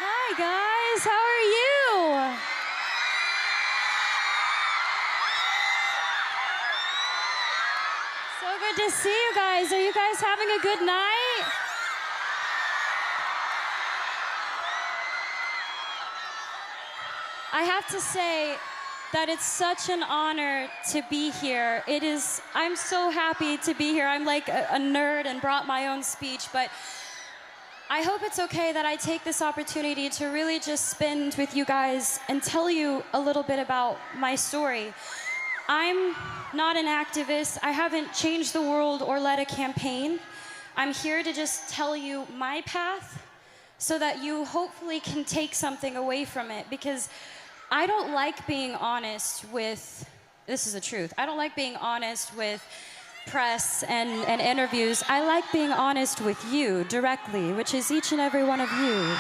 Hi, guys. How are you? So good to see you guys. Are you guys having a good night? I have to say that it's such an honor to be here. I'm so happy to be here. I'm like a nerd and brought my own speech, but I hope it's okay that I take this opportunity to really just spend with you guys and tell you a little bit about my story. I'm not an activist. I haven't changed the world or led a campaign. I'm here to just tell you my path so that you hopefully can take something away from it, because I don't like being honest with, this is the truth, I don't like being honest with press and interviews. I like being honest with you directly, which is each and every one of you.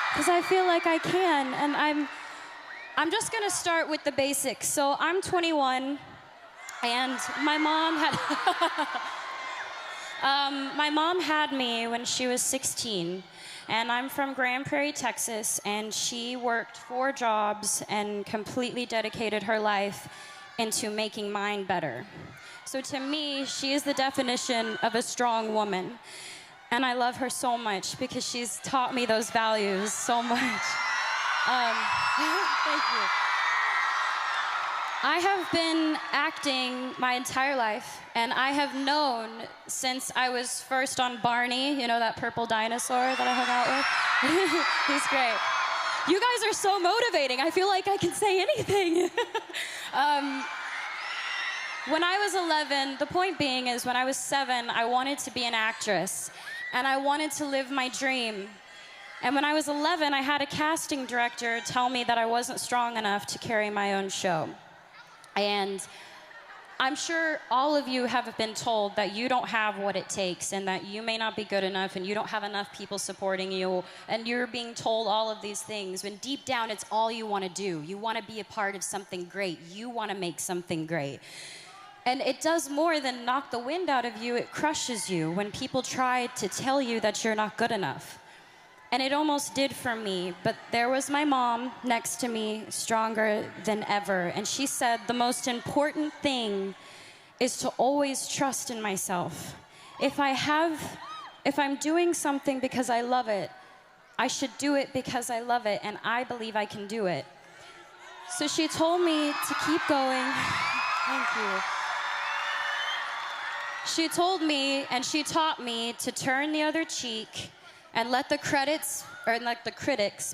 Because I feel like I can, and I'm just gonna start with the basics. So I'm 21, and my mom had me when she was 16. And I'm from Grand Prairie, Texas, and she worked 4 jobs and completely dedicated her life into making mine better. So to me, she is the definition of a strong woman. And I love her so much because she's taught me those values so much. Thank you. I have been acting my entire life, and I have known since I was first on Barney, you know, that purple dinosaur that I hung out with? He's great. You guys are so motivating. I feel like I can say anything. When I was 11, the point being is when I was 7, I wanted to be an actress, and I wanted to live my dream. And when I was 11, I had a casting director tell me that I wasn't strong enough to carry my own show. And I'm sure all of you have been told that you don't have what it takes and that you may not be good enough and you don't have enough people supporting you, and you're being told all of these things when deep down it's all you want to do. You want to be a part of something great. You want to make something great. And it does more than knock the wind out of you. It crushes you when people try to tell you that you're not good enough. And it almost did for me, but there was my mom next to me, stronger than ever. And she said, the most important thing is to always trust in myself. If I'm doing something because I love it, I should do it because I love it, and I believe I can do it. So she told me to keep going. Thank you. She told me, and she taught me to turn the other cheek and let the critics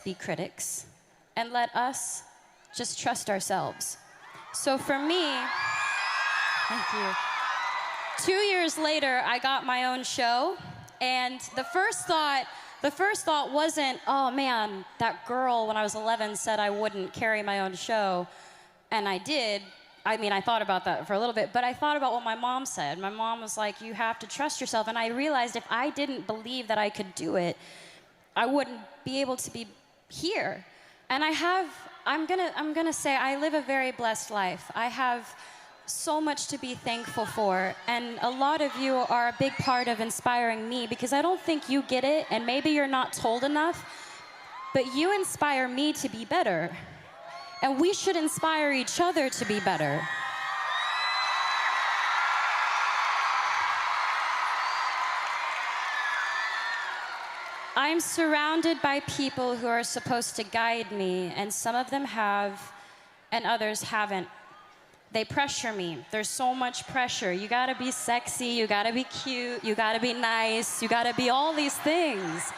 be critics, and let us just trust ourselves. So for me, thank you. 2 years later, I got my own show, and the first thought wasn't, oh man, that girl when I was 11 said I wouldn't carry my own show, and I did. I mean, I thought about that for a little bit, but I thought about what my mom said. My mom was like, you have to trust yourself. And I realized if I didn't believe that I could do it, I wouldn't be able to be here. And I'm gonna say I live a very blessed life. I have so much to be thankful for. And a lot of you are a big part of inspiring me, because I don't think you get it, and maybe you're not told enough, but you inspire me to be better. And we should inspire each other to be better. I'm surrounded by people who are supposed to guide me, and some of them have, and others haven't. They pressure me. There's so much pressure. You gotta be sexy, you gotta be cute, you gotta be nice, you gotta be all these things.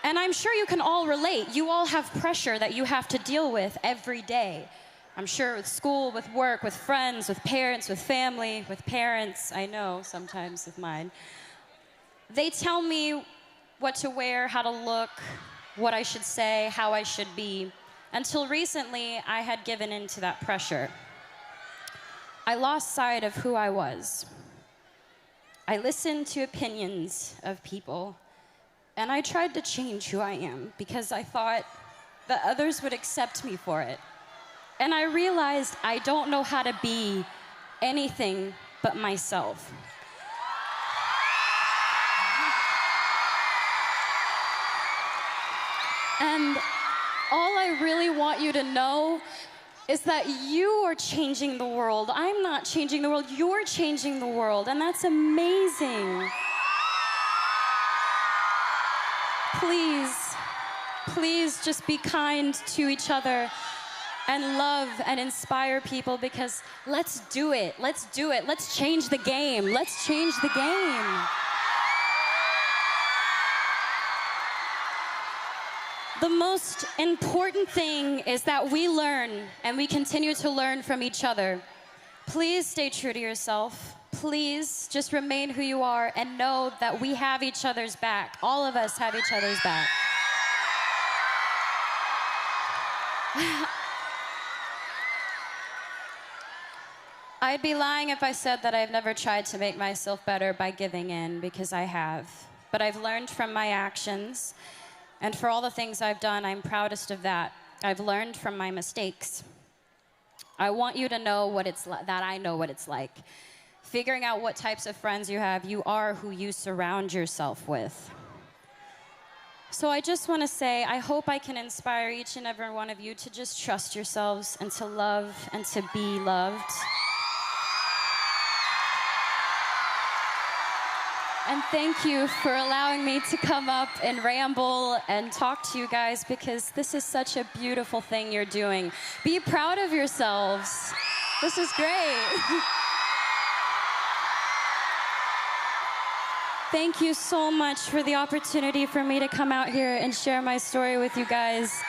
And I'm sure you can all relate. You all have pressure that you have to deal with every day. I'm sure with school, with work, with friends, with parents, with family, with parents. I know sometimes with mine. They tell me what to wear, how to look, what I should say, how I should be. Until recently, I had given in to that pressure. I lost sight of who I was. I listened to opinions of people, and I tried to change who I am because I thought that others would accept me for it. And I realized I don't know how to be anything but myself. And all I really want you to know is that you are changing the world. I'm not changing the world, you're changing the world, and that's amazing. Please, please just be kind to each other and love and inspire people, because let's do it, let's do it. Let's change the game, let's change the game. The most important thing is that we learn and we continue to learn from each other. Please stay true to yourself. Please just remain who you are and know that we have each other's back. All of us have each other's back. I'd be lying if I said that I've never tried to make myself better by giving in, because I have. But I've learned from my actions. And for all the things I've done, I'm proudest of that. I've learned from my mistakes. I want you to know what it's like, that I know what it's like. Figuring out what types of friends you have, you are who you surround yourself with. So I just want to say, I hope I can inspire each and every one of you to just trust yourselves and to love and to be loved. And thank you for allowing me to come up and ramble and talk to you guys, because this is such a beautiful thing you're doing. Be proud of yourselves. This is great. Thank you so much for the opportunity for me to come out here and share my story with you guys.